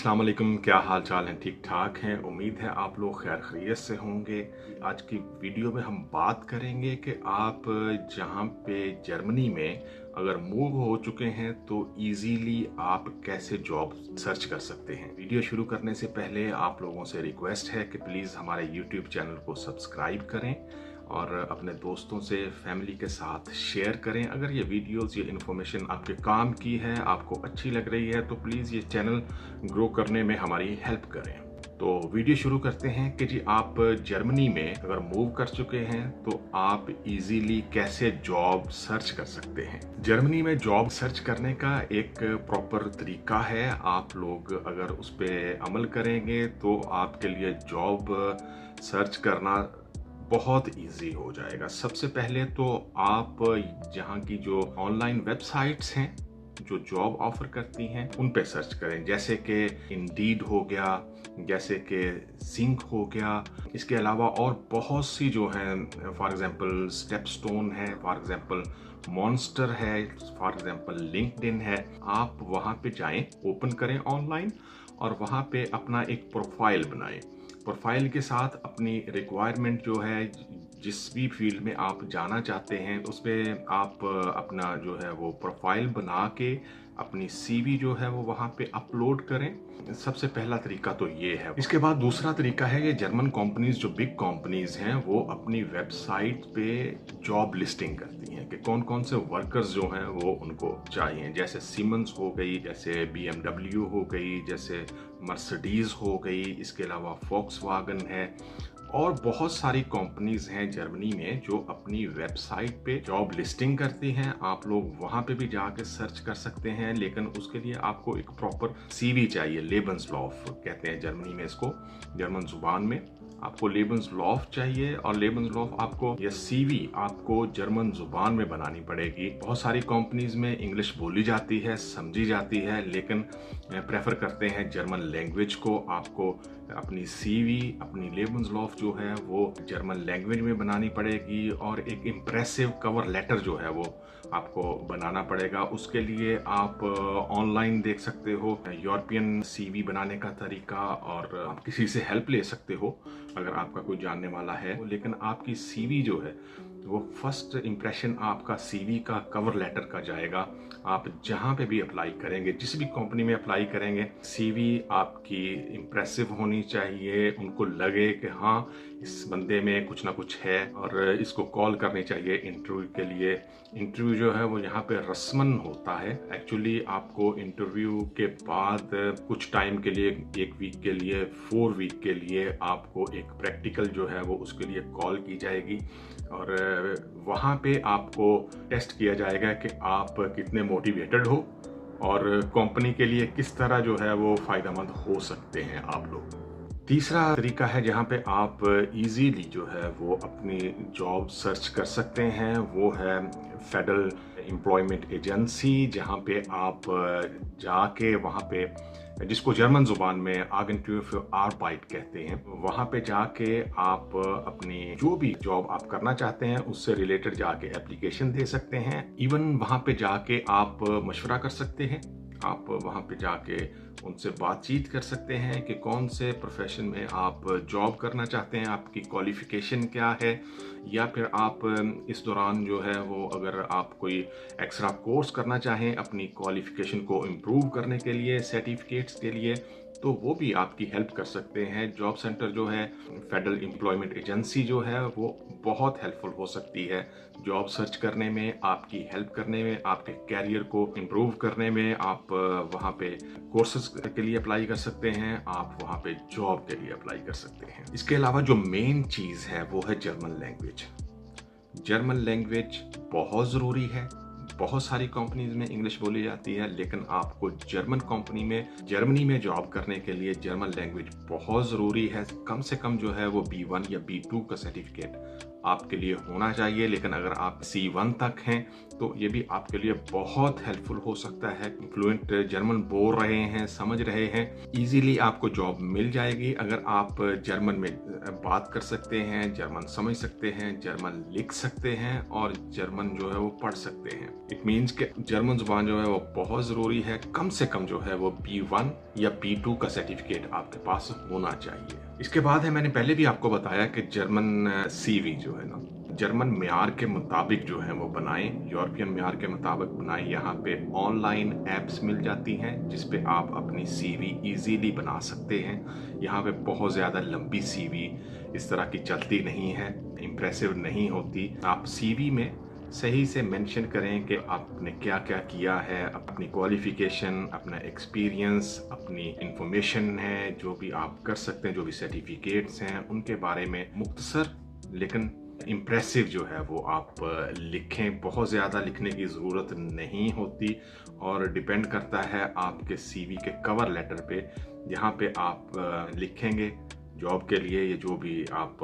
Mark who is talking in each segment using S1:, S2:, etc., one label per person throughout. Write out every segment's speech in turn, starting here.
S1: अस्सलाम वालेकुम, क्या हाल चाल हैं? ठीक ठाक हैं। उम्मीद है आप लोग खैर खैरियत से होंगे। आज की वीडियो में हम बात करेंगे कि आप जहां पे जर्मनी में अगर मूव हो चुके हैं तो इजीली आप कैसे जॉब सर्च कर सकते हैं। वीडियो शुरू करने से पहले आप लोगों से रिक्वेस्ट है कि प्लीज़ हमारे यूट्यूब चैनल को सब्सक्राइब करें और अपने दोस्तों से, फैमिली के साथ शेयर करें। अगर ये वीडियोस, ये इन्फॉर्मेशन आपके काम की है, आपको अच्छी लग रही है तो प्लीज़ ये चैनल ग्रो करने में हमारी हेल्प करें। तो वीडियो शुरू करते हैं कि जी आप जर्मनी में अगर मूव कर चुके हैं तो आप इजीली कैसे जॉब सर्च कर सकते हैं। जर्मनी में जॉब सर्च करने का एक प्रॉपर तरीका है। आप लोग अगर उस पर अमल करेंगे तो आपके लिए जॉब सर्च करना बहुत इजी हो जाएगा। सबसे पहले तो आप जहाँ की जो ऑनलाइन वेबसाइट्स हैं जो जॉब ऑफर करती हैं उन पे सर्च करें, जैसे कि इंडीड हो गया, जैसे कि सिंक हो गया। इसके अलावा और बहुत सी जो हैं, फॉर एग्जांपल स्टेपस्टोन है, फॉर एग्जांपल मॉन्स्टर है, फॉर एग्जांपल लिंक्डइन है। आप वहाँ पे जाएं, ओपन करें ऑनलाइन और वहाँ पे अपना एक प्रोफाइल बनाएं। प्रोफाइल के साथ अपनी रिक्वायरमेंट जो है, जिस भी फील्ड में आप जाना चाहते हैं उस पर आप अपना जो है वो प्रोफाइल बना के अपनी सीवी जो है वो वहाँ पे अपलोड करें। सबसे पहला तरीका तो ये है। इसके बाद दूसरा तरीका है कि जर्मन कंपनीज, जो बिग कंपनीज हैं, वो अपनी वेबसाइट पे जॉब लिस्टिंग करती हैं कि कौन कौन से वर्कर्स जो हैं वो उनको चाहिए। जैसे सीमेंस हो गई, जैसे BMW हो गई, जैसे मर्सिडीज हो गई, इसके अलावा फोक्सवागन है और बहुत सारी कंपनीज हैं जर्मनी में जो अपनी वेबसाइट पे जॉब लिस्टिंग करती हैं। आप लोग वहां पे भी जाके सर्च कर सकते हैं, लेकिन उसके लिए आपको एक प्रॉपर सीवी चाहिए। लेबन्सलॉफ कहते हैं जर्मनी में इसको, जर्मन जुबान में आपको लेबन्सलॉफ चाहिए। और लेबन्सलॉफ आपको, या सीवी आपको जर्मन जुबान में बनानी पड़ेगी। बहुत सारी कंपनीज में इंग्लिश बोली जाती है, समझी जाती है, लेकिन प्रेफर करते हैं जर्मन लैंग्वेज को। आपको अपनी सीवी, अपनी लेबन्सलॉफ जो है वो जर्मन लैंग्वेज में बनानी पड़ेगी और एक इम्प्रेसिव कवर लेटर जो है वो आपको बनाना पड़ेगा। उसके लिए आप ऑनलाइन देख सकते हो यूरोपियन सीवी बनाने का तरीका, और आप किसी से हेल्प ले सकते हो अगर आपका कोई जानने वाला है। लेकिन आपकी सीवी जो है वो फर्स्ट इम्प्रेशन आपका सीवी का कवर लेटर का जाएगा। आप जहाँ पे भी अप्लाई करेंगे, जिस भी कंपनी में अप्लाई करेंगे, सीवी आपकी इम्प्रेसिव होनी चाहिए। उनको लगे कि हाँ, इस बंदे में कुछ ना कुछ है और इसको कॉल करनी चाहिए इंटरव्यू के लिए। इंटरव्यू जो है वो यहाँ पे रस्मन होता है। एक्चुअली आपको इंटरव्यू के बाद कुछ टाइम के लिए, 1 वीक के लिए, 4 वीक के लिए आपको एक प्रैक्टिकल जो है वो उसके लिए कॉल की जाएगी और वहाँ पे आपको टेस्ट किया जाएगा कि आप कितने मोटिवेटेड हो और कंपनी के लिए किस तरह जो है वो फायदेमंद हो सकते हैं आप लोग। तीसरा तरीका है जहाँ पे आप इजीली जो है वो अपनी जॉब सर्च कर सकते हैं, वो है फेडरल एम्प्लॉयमेंट एजेंसी। जहाँ पे आप जाके वहाँ पे, जिसको जर्मन जुबान में आगेंटुर für आर्बाइट कहते हैं, वहाँ पे जाके आप अपनी जो भी जॉब आप करना चाहते हैं उससे रिलेटेड जाके एप्लीकेशन दे सकते हैं। इवन वहाँ पे जाके आप मशवरा कर सकते हैं। आप वहाँ पे जाके उनसे बातचीत कर सकते हैं कि कौन से प्रोफेशन में आप जॉब करना चाहते हैं, आपकी क्वालिफिकेशन क्या है, या फिर आप इस दौरान जो है वो अगर आप कोई एक्स्ट्रा कोर्स करना चाहें अपनी क्वालिफिकेशन को इम्प्रूव करने के लिए, सर्टिफिकेट्स के लिए, तो वो भी आपकी हेल्प कर सकते हैं। जॉब सेंटर जो है, फेडरल एम्प्लॉयमेंट एजेंसी जो है, वो बहुत हेल्पफुल हो सकती है जॉब सर्च करने में, आपकी हेल्प करने में, आपके कैरियर को इम्प्रूव करने में। आप वहाँ पे कोर्सेज के लिए अप्लाई कर सकते हैं, आप वहाँ पे जॉब के लिए अप्लाई कर सकते हैं। इसके अलावा जो मेन चीज़ है वो है जर्मन लैंग्वेज। जर्मन लैंग्वेज बहुत ज़रूरी है। बहुत सारी कंपनीज में इंग्लिश बोली जाती है, लेकिन आपको जर्मन कंपनी में, जर्मनी में जॉब करने के लिए जर्मन लैंग्वेज बहुत ज़रूरी है। कम से कम जो है वो B1 या B2 का सर्टिफिकेट आपके लिए होना चाहिए। लेकिन अगर आप C1 तक हैं तो ये भी आपके लिए बहुत हेल्पफुल हो सकता है। फ्लुएंट जर्मन बोल रहे हैं, समझ रहे हैं, इजीली आपको जॉब मिल जाएगी अगर आप जर्मन में बात कर सकते हैं, जर्मन समझ सकते हैं, जर्मन लिख सकते हैं और जर्मन जो है वो पढ़ सकते हैं। इट मीन्स कि जर्मन जुबान जो है वो बहुत ज़रूरी है। कम से कम जो है वो B1 या B2 का सर्टिफिकेट आपके पास होना चाहिए। इसके बाद है, मैंने पहले भी आपको बताया कि जर्मन CV जो है ना, जर्मन म्यार के मुताबिक जो है वो बनाएं, यूरोपियन म्यार के मुताबिक बनाएं। यहाँ पे ऑनलाइन एप्स मिल जाती हैं जिस पे आप अपनी CV इजीली बना सकते हैं। यहाँ पे बहुत ज़्यादा लंबी CV इस तरह की चलती नहीं है, इम्प्रेसिव नहीं होती। आप CV में सही से मेंशन करें कि आपने क्या क्या किया है, अपनी क्वालिफिकेशन, अपना एक्सपीरियंस, अपनी इंफॉर्मेशन है जो भी आप कर सकते हैं, जो भी सर्टिफिकेट्स हैं उनके बारे में मुख्तसर लेकिन इम्प्रेसिव जो है वो आप लिखें। बहुत ज़्यादा लिखने की ज़रूरत नहीं होती और डिपेंड करता है आपके CV के कवर लेटर पे। यहाँ पे आप लिखेंगे जॉब के लिए, ये जो भी आप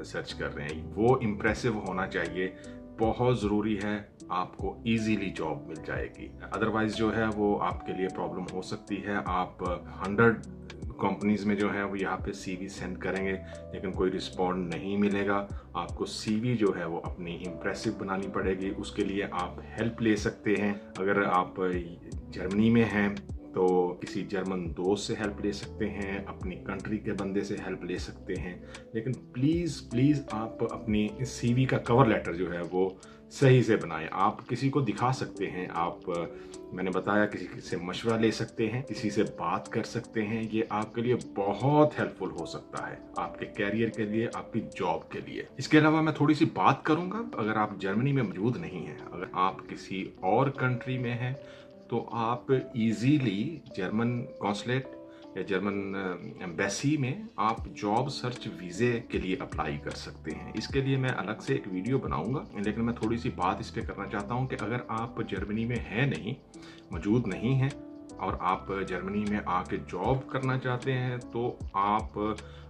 S1: सर्च कर रहे हैं वो इम्प्रेसिव होना चाहिए। बहुत ज़रूरी है, आपको इजीली जॉब मिल जाएगी। अदरवाइज जो है वो आपके लिए प्रॉब्लम हो सकती है। आप 100 कंपनीज में जो है वो यहाँ पे CV सेंड करेंगे लेकिन कोई रिस्पॉन्ड नहीं मिलेगा। आपको CV जो है वो अपनी इम्प्रेसिव बनानी पड़ेगी। उसके लिए आप हेल्प ले सकते हैं। अगर आप जर्मनी में हैं तो किसी जर्मन दोस्त से हेल्प ले सकते हैं, अपनी कंट्री के बंदे से हेल्प ले सकते हैं। लेकिन प्लीज़ प्लीज़ आप अपनी CV का कवर लेटर जो है वो सही से बनाएं। आप किसी को दिखा सकते हैं, आप मैंने बताया किसी से मशवरा ले सकते हैं, किसी से बात कर सकते हैं। ये आपके लिए बहुत हेल्पफुल हो सकता है, आपके कैरियर के लिए, आपकी जॉब के लिए। इसके अलावा मैं थोड़ी सी बात करूंगा, अगर आप जर्मनी में मौजूद नहीं हैं, अगर आप किसी और कंट्री में हैं तो आप इजीली जर्मन कॉन्सुलेट या जर्मन एम्बेसी में आप जॉब सर्च वीज़े के लिए अप्लाई कर सकते हैं। इसके लिए मैं अलग से एक वीडियो बनाऊंगा, लेकिन मैं थोड़ी सी बात इस पे करना चाहता हूं कि अगर आप जर्मनी में हैं नहीं, मौजूद नहीं हैं और आप जर्मनी में आके जॉब करना चाहते हैं तो आप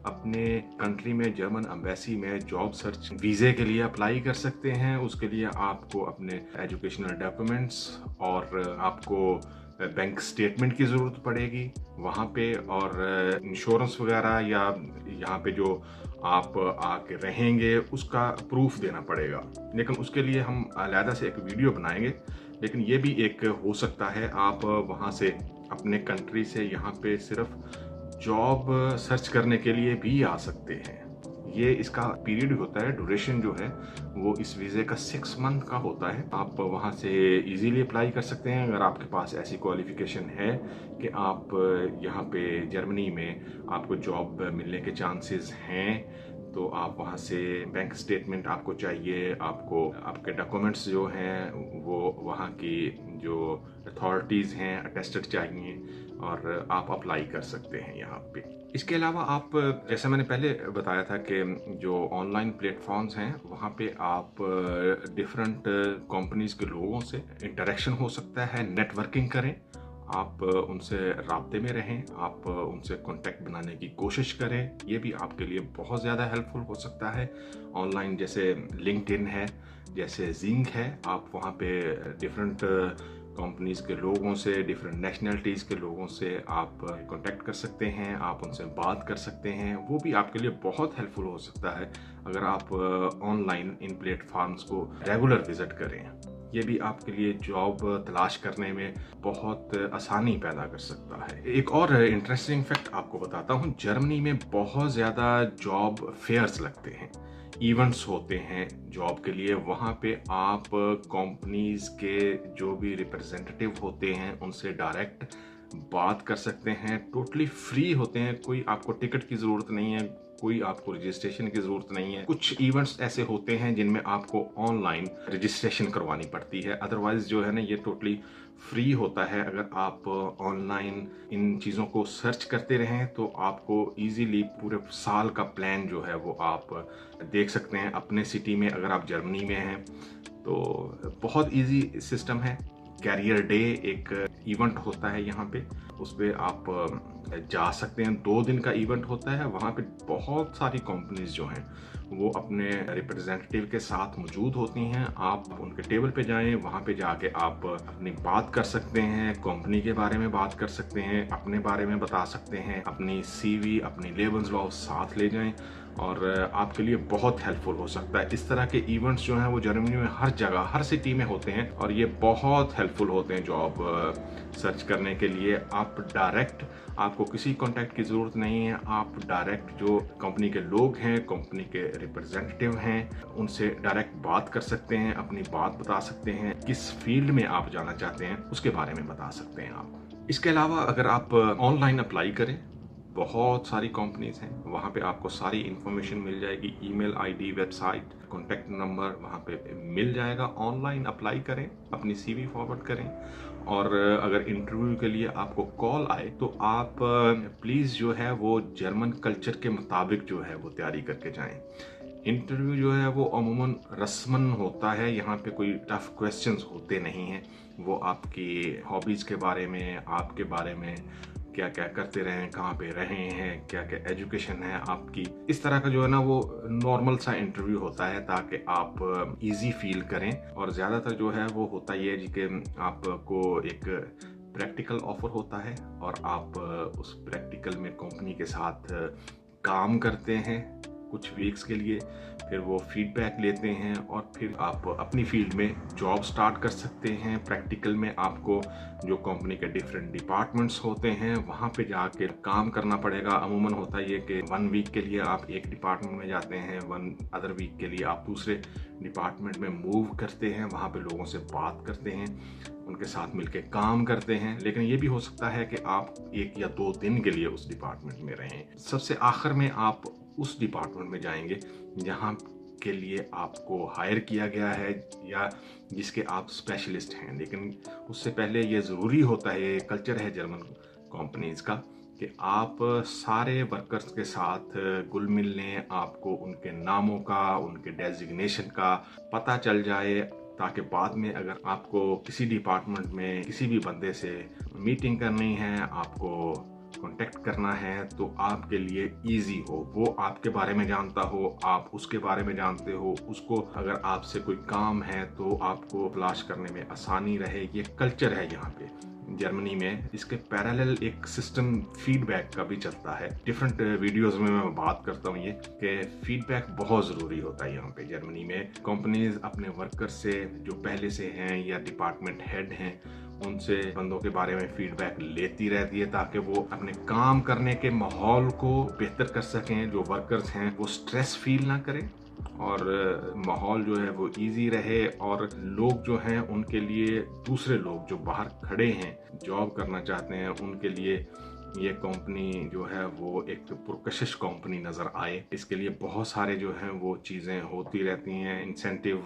S1: अपने कंट्री में जर्मन एम्बेसी में जॉब सर्च वीज़े के लिए अप्लाई कर सकते हैं। उसके लिए आपको अपने एजुकेशनल डॉक्यूमेंट्स और आपको बैंक स्टेटमेंट की ज़रूरत पड़ेगी वहाँ पे, और इंश्योरेंस वगैरह या यहाँ पे जो आप आके रहेंगे उसका प्रूफ देना पड़ेगा। लेकिन उसके लिए हम अलहदा से एक वीडियो बनाएंगे। लेकिन ये भी एक हो सकता है, आप वहाँ से अपने कंट्री से यहाँ पे सिर्फ जॉब सर्च करने के लिए भी आ सकते हैं। ये इसका पीरियड होता है, ड्यूरेशन जो है वो इस वीज़े का 6 मंथ का होता है। आप वहाँ से इजीली अप्लाई कर सकते हैं अगर आपके पास ऐसी क्वालिफिकेशन है कि आप यहाँ पे जर्मनी में आपको जॉब मिलने के चांसेस हैं। तो आप वहाँ से बैंक स्टेटमेंट आपको चाहिए, आपको आपके डॉक्यूमेंट्स जो हैं वो वहाँ की जो अथॉरिटीज़ हैं अटेस्टेड चाहिए और आप अप्लाई कर सकते हैं यहाँ पे। इसके अलावा आप, जैसे मैंने पहले बताया था कि जो ऑनलाइन प्लेटफॉर्म्स हैं वहाँ पे आप डिफरेंट कंपनीज के लोगों से इंटरेक्शन हो सकता है, नेटवर्किंग करें, आप उनसे राब्ते में रहें, आप उनसे कांटेक्ट बनाने की कोशिश करें। ये भी आपके लिए बहुत ज़्यादा हेल्पफुल हो सकता है। ऑनलाइन जैसे लिंक्डइन है, जैसे जिंग है, आप वहाँ पे डिफरेंट कंपनीज के लोगों से, डिफरेंट नेशनलिटीज़ के लोगों से आप कांटेक्ट कर सकते हैं, आप उनसे बात कर सकते हैं। वो भी आपके लिए बहुत हेल्पफुल हो सकता है अगर आप ऑनलाइन इन प्लेटफॉर्म्स को रेगुलर विजिट करें। ये भी आपके लिए जॉब तलाश करने में बहुत आसानी पैदा कर सकता है। एक और इंटरेस्टिंग फैक्ट आपको बताता हूँ, जर्मनी में बहुत ज़्यादा जॉब फेयर्स लगते हैं, इवेंट्स होते हैं जॉब के लिए। वहाँ पे आप कंपनीज के जो भी रिप्रेजेंटेटिव होते हैं उनसे डायरेक्ट बात कर सकते हैं, टोटली फ्री होते हैं, कोई आपको टिकट की ज़रूरत नहीं है, कोई आपको रजिस्ट्रेशन की ज़रूरत नहीं है। कुछ इवेंट्स ऐसे होते हैं जिनमें आपको ऑनलाइन रजिस्ट्रेशन करवानी पड़ती है, अदरवाइज जो है ना ये टोटली फ्री होता है। अगर आप ऑनलाइन इन चीज़ों को सर्च करते रहें तो आपको इजीली पूरे साल का प्लान जो है वो आप देख सकते हैं अपने सिटी में। अगर आप जर्मनी में हैं तो बहुत इजी सिस्टम है। कैरियर डे एक इवेंट होता है यहाँ पे, उस पर आप जा सकते हैं। 2 दिन का इवेंट होता है, वहाँ पे बहुत सारी कंपनीज जो हैं वो अपने रिप्रेजेंटेटिव के साथ मौजूद होती हैं। आप उनके टेबल पे जाएं, वहाँ पे जाके आप अपनी बात कर सकते हैं, कंपनी के बारे में बात कर सकते हैं, अपने बारे में बता सकते हैं, अपनी CV, अपनी लेबंसलाफ साथ ले जाएं और आपके लिए बहुत हेल्पफुल हो सकता है। इस तरह के इवेंट्स जो हैं वो जर्मनी में हर जगह, हर सिटी में होते हैं और ये बहुत हेल्पफुल होते हैं जॉब सर्च करने के लिए। आप डायरेक्ट, आपको किसी कॉन्टैक्ट की ज़रूरत नहीं है, आप डायरेक्ट जो कंपनी के लोग हैं, कंपनी के रिप्रेजेंटेटिव हैं, उनसे डायरेक्ट बात कर सकते हैं, अपनी बात बता सकते हैं, किस फील्ड में आप जाना चाहते हैं उसके बारे में बता सकते हैं आप। इसके अलावा अगर आप ऑनलाइन अप्लाई करें, बहुत सारी कंपनीज हैं, वहाँ पे आपको सारी इंफॉर्मेशन मिल जाएगी, email ID, website, contact number वहाँ पे मिल जाएगा। ऑनलाइन अप्लाई करें, अपनी CV फॉरवर्ड करें और अगर इंटरव्यू के लिए आपको कॉल आए तो आप प्लीज़ जो है वो जर्मन कल्चर के मुताबिक जो है वो तैयारी करके जाएं। इंटरव्यू जो है वो अमूमन रस्मन होता है, यहाँ पे कोई टफ क्वेश्चंस होते नहीं हैं। वो आपकी हॉबीज़ के बारे में, आपके बारे में, क्या क्या करते रहे हैं, कहाँ पे रहे हैं, क्या क्या एजुकेशन है आपकी, इस तरह का जो है ना वो नॉर्मल सा इंटरव्यू होता है ताकि आप इजी फील करें। और ज़्यादातर जो है वो होता ये है जी कि आपको एक प्रैक्टिकल ऑफर होता है और आप उस प्रैक्टिकल में कंपनी के साथ काम करते हैं कुछ वीक्स के लिए, फिर वो फीडबैक लेते हैं और फिर आप अपनी फील्ड में जॉब स्टार्ट कर सकते हैं। प्रैक्टिकल में आपको जो कंपनी के डिफरेंट डिपार्टमेंट्स होते हैं वहाँ पे जाके काम करना पड़ेगा। अमूमन होता है ये कि 1 वीक के लिए आप एक डिपार्टमेंट में जाते हैं, 1 अदर वीक के लिए आप दूसरे डिपार्टमेंट में मूव करते हैं, वहाँ पे लोगों से बात करते हैं, उनके साथ मिलके काम करते हैं। लेकिन ये भी हो सकता है कि आप 1 या 2 दिन के लिए उस डिपार्टमेंट में रहें। सबसे आखिर में आप उस डिपार्टमेंट में जाएंगे जहाँ के लिए आपको हायर किया गया है या जिसके आप स्पेशलिस्ट हैं। लेकिन उससे पहले ये ज़रूरी होता है, ये कल्चर है जर्मन कंपनीज का, कि आप सारे वर्कर्स के साथ घुल मिल लें, आपको उनके नामों का, उनके डेजिग्नेशन का पता चल जाए, ताकि बाद में अगर आपको किसी डिपार्टमेंट में किसी भी बंदे से मीटिंग करनी है, आपको कांटेक्ट करना है, तो आपके लिए इजी हो। वो आपके बारे में जानता हो, आप उसके बारे में जानते हो, उसको अगर आपसे कोई काम है तो आपको तलाश करने में आसानी रहे। ये कल्चर है यहाँ पे जर्मनी में। इसके पैरेलल एक सिस्टम फीडबैक का भी चलता है। डिफरेंट वीडियोस में मैं बात करता हूँ ये कि फीडबैक बहुत ज़रूरी होता है यहाँ पे जर्मनी में। कंपनीज अपने वर्कर्स से जो पहले से हैं या डिपार्टमेंट हेड हैं उनसे बंदों के बारे में फीडबैक लेती रहती है ताकि वो अपने काम करने के माहौल को बेहतर कर सकें, जो वर्कर्स हैं वो स्ट्रेस फील ना करें और माहौल जो है वो इजी रहे और लोग जो हैं उनके लिए, दूसरे लोग जो बाहर खड़े हैं जॉब करना चाहते हैं, उनके लिए ये कंपनी जो है वो एक पुरकशिश कंपनी नज़र आए। इसके लिए बहुत सारे जो हैं वो चीज़ें होती रहती हैं, इंसेंटिव,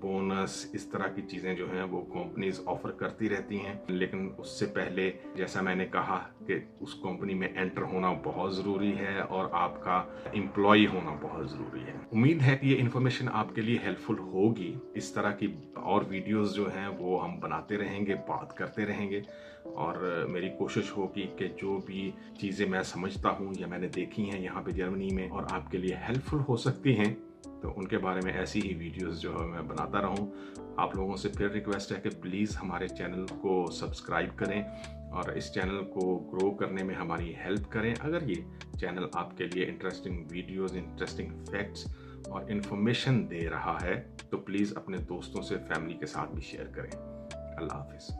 S1: बोनस, इस तरह की चीज़ें जो हैं वो कंपनीज ऑफर करती रहती हैं। लेकिन उससे पहले जैसा मैंने कहा कि उस कंपनी में एंटर होना बहुत ज़रूरी है और आपका एम्प्लॉय होना बहुत ज़रूरी है। उम्मीद है कि ये इन्फॉर्मेशन आपके लिए हेल्पफुल होगी। इस तरह की और वीडियोज़ जो हैं वो हम बनाते रहेंगे, बात करते रहेंगे और मेरी कोशिश होगी कि जो भी चीज़ें मैं समझता हूँ या मैंने देखी हैं यहाँ पे जर्मनी में और आपके लिए हेल्पफुल हो सकती हैं, तो उनके बारे में ऐसी ही वीडियोस जो है मैं बनाता रहूँ। आप लोगों से फिर रिक्वेस्ट है कि प्लीज़ हमारे चैनल को सब्सक्राइब करें और इस चैनल को ग्रो करने में हमारी हेल्प करें। अगर ये चैनल आपके लिए इंटरेस्टिंग वीडियोस, इंटरेस्टिंग फैक्ट्स और इन्फॉर्मेशन दे रहा है तो प्लीज़ अपने दोस्तों से, फैमिली के साथ भी शेयर करें। अल्लाह हाफिज़।